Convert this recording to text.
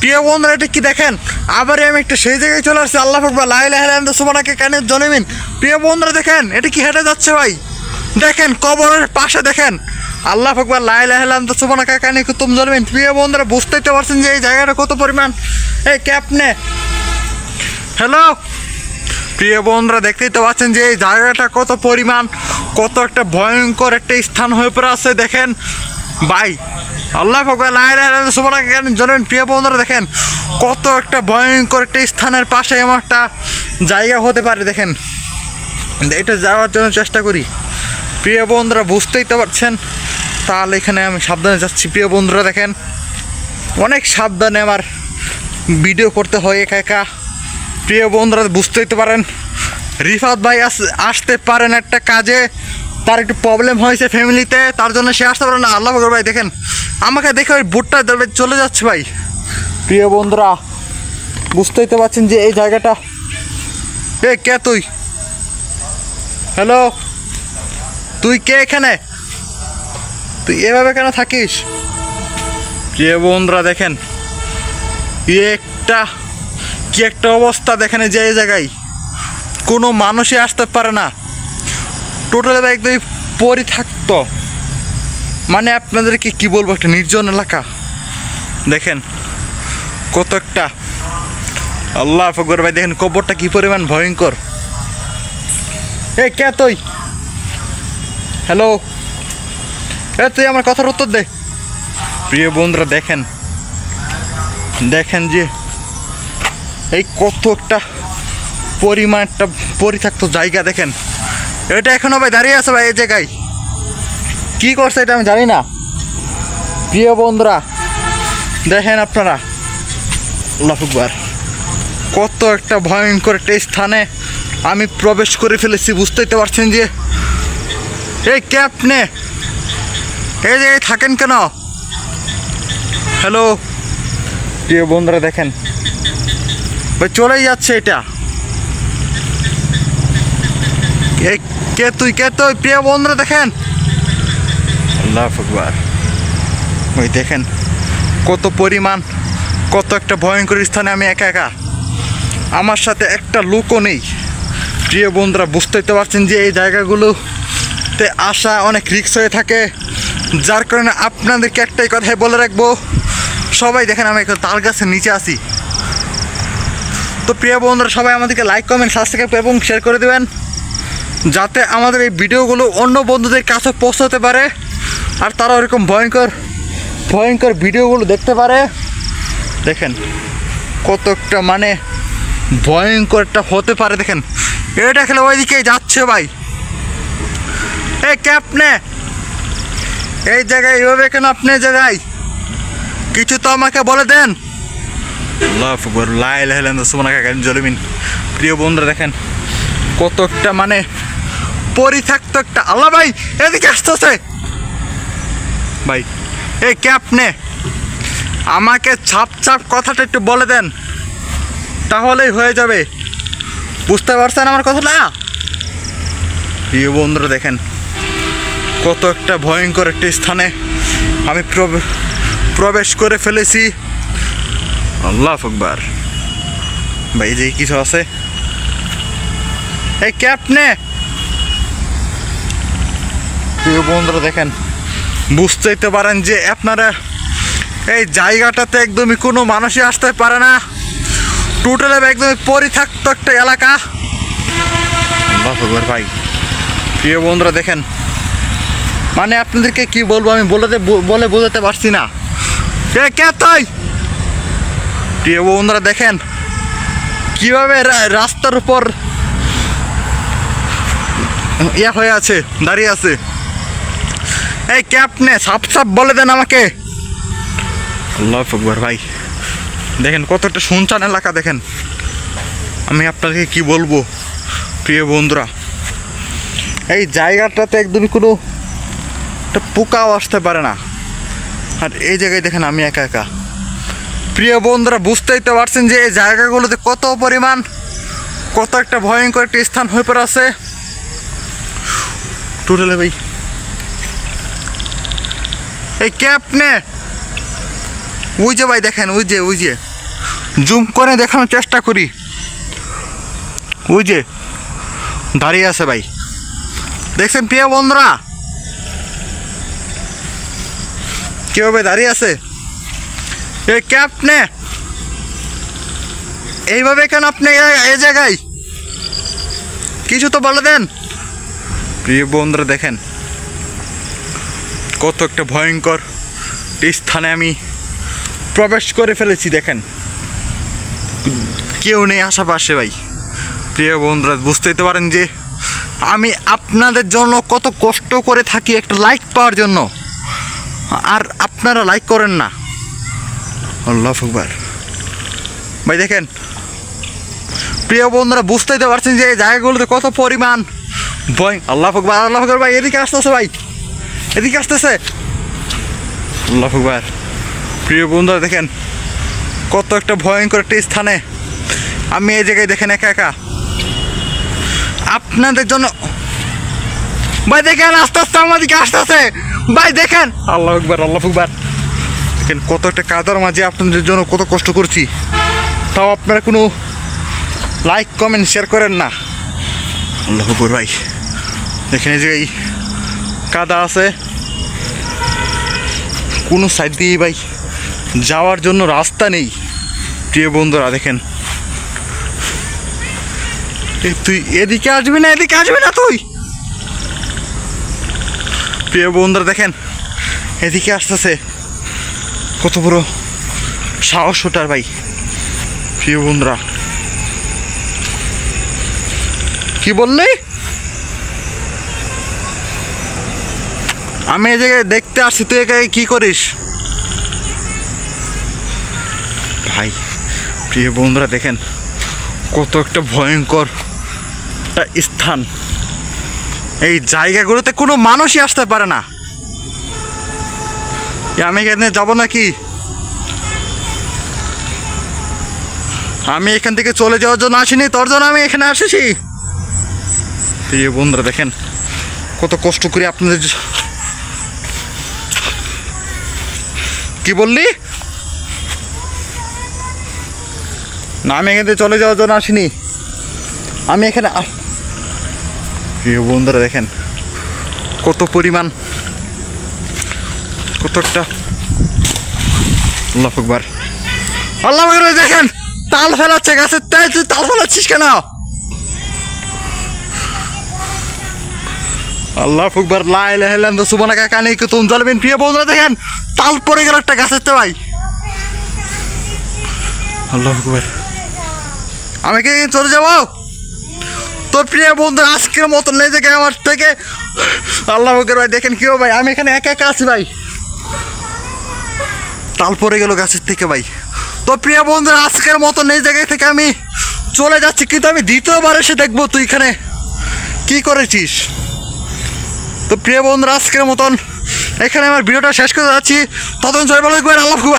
প্রিয় বন্ধুরা এটা কি দেখেন, আবার আমি একটা সেই জায়গায় চলে আসছি। আল্লাহু আকবার, লা ইলাহা ইল্লাল্লাহ সুবহানাকা কানের জনমিন। প্রিয় বন্ধুরা দেখেন এটা কি হেঁটে যাচ্ছে ভাই, দেখেন কবরের পাশে দেখেন আল্লাহু আকবার, লা ইলাহা ইল্লাল্লাহ সুবহানাকা কানে কুতুম জনমিন। প্রিয় বন্ধুরা বুঝতেই তো পারছেন যে এই জায়গাটা কত পরিমাণ। এই ক্যাপনে হ্যালো প্রিয় বন্ধুরা দেখতেই তো পাচ্ছেন যে এই জায়গাটা কত পরিমাণ, কত একটা ভয়ঙ্কর একটা স্থান হয়ে পড়ে আছে। দেখেন ভাই আল্লাহু আকবার, লা ইলাহা ইল্লাল্লাহ সুবহানাকা কানের জনমিন। প্রিয় বন্ধুরা দেখেন কত একটা ভয়ঙ্কর একটা স্থানের পাশে এমন একটা জায়গা হতে পারে। দেখেন এটা যাওয়ার জন্য চেষ্টা করি। প্রিয় বন্ধুরা বুঝতেই তো পারছেন, তাহলে এখানে আমি সাবধানে যাচ্ছি। প্রিয় বন্ধুরা দেখেন অনেক সাবধানে আমার ভিডিও করতে হয় একা একা। প্রিয় বন্ধুরা বুঝতেই তো পারেন, রিফাত ভাই আসতে পারেন একটা কাজে, তার একটু প্রবলেম হয়েছে ফ্যামিলিতে, তার জন্য সে আসতে পারে না। আল্লাহু আকবার ভাই দেখেন আমাকে দেখে ওই বুটটা চলে যাচ্ছে ভাই। প্রিয় বন্ধুরা বুঝতেই তো পারছেন যে এই জায়গাটা। এ কে তুই? হ্যালো তুই কে এখানে? তুই এভাবে কেন থাকিস? প্রিয় বন্ধুরা দেখেন কি একটা অবস্থা দেখেন যে এই জায়গায় কোনো মানুষই আসতে পারে না। টোটালি একদমই পরিত্যক্ত, মানে আপনাদেরকে কি বলবো, একটা নির্জন এলাকা। দেখেন কত একটা, আল্লাহু আকবার ভাই দেখেন কবরটা কি পরিমাণ ভয়ঙ্কর। এ কে তুই? হ্যালো এ তুই আমার কথার উত্তর দে। প্রিয় বন্ধুরা দেখেন যে এই কত একটা পরিমাণ একটা পরিত্যক্ত জায়গা। দেখেন এটা এখনো ভাই দাঁড়িয়ে আছে ভাই এই জায়গায়, কি করছে এটা আমি জানি না। প্রিয় বন্ধুরা দেখেন আপনারা, আল্লাহু আকবার কত একটা ভয়ঙ্কর একটা স্থানে আমি প্রবেশ করে ফেলেছি। বুঝতেই তো পারছেন যে এই কে আপনি এই জায়গায় থাকেন কেন? হ্যালো প্রিয় বন্ধুরা দেখেন ভাই চলেই যাচ্ছে এটা। এই কে তুই? প্রিয় বন্ধুরা দেখেন আল্লাহু আকবার ওই দেখেন কত পরিমাণ, কত একটা ভয়ঙ্কর স্থানে আমি একা একা, আমার সাথে একটা লোকও নেই। প্রিয় বন্ধুরা বুঝতেই তো পারছেন যে এই জায়গাগুলোতে আসা অনেক রিস্ক হয়ে থাকে, যার কারণে আপনাদেরকে একটাই কথাই বলে রাখবো, সবাই দেখেন আমি এখন তাল গাছের নিচে আছি। তো প্রিয় বন্ধুরা সবাই আমাদেরকে লাইক কমেন্ট সাবস্ক্রাইব এবং শেয়ার করে দেবেন, যাতে আমাদের এই ভিডিওগুলো অন্য বন্ধুদের কাছে পৌঁছাতে পারে আর তারা ওরকম ভয়ঙ্কর ভিডিওগুলো দেখতে পারে। দেখেন কত একটা মানে ভয়ঙ্কর একটা হতে পারে। দেখেন এটা খেলে ওইদিকে যাচ্ছে ভাই। এই কে আপনি এই জায়গায় এইভাবে কেন? আপনি জায়গায় কিছু তো আমাকে বলে দেন। আল্লাহু আকবার, লা ইলাহা ইল্লাল্লাহ সুবহানাকা কানের জনমিন। প্রিয় বন্ধুরা দেখেন কত একটা মানে পরিত্যক্ত একটা। আল্লাহ ভাই এদিকে আসতেছে ভাই। এই কে আপনি? আমাকে ছাপ কথাটা একটু বলে দেন, তাহলেই হয়ে যাবে। বুঝতে পারছেন আমার কথা না? প্রিয় বন্ধুরা দেখেন কত একটা ভয়ঙ্কর একটা স্থানে আমি প্রবেশ করে ফেলেছি। আল্লাহু আকবার ভাই যে কিছু আছে। এই কে আপনি? প্রিয় বন্ধুরা দেখেন বুঝতেই তো পারেন যে আপনারা এই জায়গাটাতে একদমই কোনো মানুষই আসতে পারে না, টোটালি একদমই পরিত্যক্ত একটা এলাকা। আল্লাহু আকবার ভাই। প্রিয় বন্ধুরা দেখেন মানে আপনাদেরকে কি বলবো, আমি বলে বোঝাতে পারছি না। কে তুই? প্রিয় বন্ধুরা দেখেন কিভাবে রাস্তার উপর ইয়া হয়ে আছে, দাঁড়িয়ে আছে। এই কে আপনি? সাপ বলে দেন আমাকে। আল্লাহু আকবার ভাই দেখেন কত একটা শুনশান এলাকা। দেখেন আমি আপনাকে কি বলবো প্রিয় বন্ধুরা, এই জায়গাটাতে একদমই কোনো একটা পোকাও আসতে পারে না, আর এই জায়গায় দেখেন আমি একা একা। প্রিয় বন্ধুরা বুঝতেই তো পারছেন যে এই জায়গাগুলোতে কত পরিমাণ, কত একটা ভয়ঙ্কর একটা স্থান হয়ে পড়ে আছে টোটালি ভাই। এই কে আপনি? ওই যে ভাই দেখেন, ওই যে জুম করে দেখানোর চেষ্টা করি, ওই যে দাঁড়িয়ে আছে ভাই, দেখছেন প্রিয় বন্ধুরা কিভাবে দাঁড়িয়ে আছে? কে আপনি? এইভাবে কেন আপনি এই জায়গায়? কিছু তো বলে দেন। প্রিয় বন্ধুরা দেখেন কত একটা ভয়ঙ্কর স্থানে আমি প্রবেশ করে ফেলেছি। দেখেন কেউ নেই আশেপাশে ভাই। প্রিয় বন্ধুরা বুঝতেই তো পারেন যে আমি আপনাদের জন্য কত কষ্ট করে থাকি একটা লাইক পাওয়ার জন্য, আর আপনারা লাইক করেন না। আল্লাহু আকবার ভাই। দেখেন প্রিয় বন্ধুরা বুঝতেই তো পারছেন যে এই জায়গাগুলোতে কত পরিমাণ ভয়। আল্লাহু আকবার, আল্লাহু আকবার ভাই, এদিকে আসতেছে ভাই, এদিকে আসতেছে। আল্লাহু আকবার। প্রিয় বন্ধুরা দেখেন কত একটা ভয়ঙ্কর একটা স্থানে আমি এই জায়গায় দেখেন একা একা আপনাদের জন্য ভাই। দেখেন আস্তে আস্তে আমাদেরকে আসতেছে ভাই, দেখেন। আল্লাহু আকবার, আল্লাহু আকবার। দেখেন কত একটা কাদার মাঝে আপনাদের জন্য কত কষ্ট করছি, তাও আপনারা কোনো লাইক কমেন্ট শেয়ার করেন না। আল্লাহু আকবার ভাই। দেখেন এই যে এই কাদা আছে, কোনো সাইড দিয়ে ভাই যাওয়ার জন্য রাস্তা নেই। প্রিয় বন্ধুরা দেখেন, তুই এদিকে আসবি না, এদিকে আসবি না তুই। প্রিয় বন্ধুরা দেখেন এদিকে আসতেছে, কত বড় সাহস ওটার ভাই। প্রিয় বন্ধুরা কি বললি? আমি এই জায়গায় দেখতে আসছি, তুই এখানে কি করিস ভাই? প্রিয় বন্ধুরা দেখেন কত একটা ভয়ঙ্কর একটা স্থান। এই জায়গাগুলোতে কোনো মানুষই আসতে পারে না। আমি এখানে যাবো নাকি? আমি এখান থেকে চলে যাওয়ার জন্য আসিনি, তোর জন্য আমি এখানে আসেছি। প্রিয় বন্ধুরা দেখেন কত কষ্ট করে আপনাদের। কি বললি? না, আমি এখান থেকে চলে যাওয়ার জন্য আসিনি, আমি এখানে। প্রিয় বন্ধুরা দেখেন কত পরিমাণ, কত একটা। আল্লাহু আকবার, আল্লাহু আকবার। দেখেন তাল ফেলাচ্ছে গাছের, তাই তুই তাল ফেলাচ্ছিস কেন? আল্লাহু আকবার, লা ইলাহা ইল্লাল্লাহ সুবহানাকা কানি কুতুম জালিমিন। প্রিয় বন্ধুরা দেখেন তাল পড়ে গেল একটা গাছের তো ভাই। আল্লাহু আকবার। আমি কি চলে যাবো? তো প্রিয় বন্ধু আজকের মতন নেই দেখে আমার থেকে। আল্লাহু আকবার ভাই। দেখেন কেউ ভাই, আমি এখানে একা একা আছি ভাই, তাল পড়ে গেল গাছের থেকে ভাই। তো প্রিয় বন্ধু আজকের মতন এই জায়গা থেকে আমি চলে যাচ্ছি, কিন্তু আমি দ্বিতীয়বার এসে দেখবো তুই এখানে কি করেছিস। তো প্রিয় বন্ধু আজকের মতন এখানে আমার ভিডিওটা শেষ করে যাচ্ছি। ততক্ষণ সবাই ভালো থাকবেন। আল্লাহু আকবার।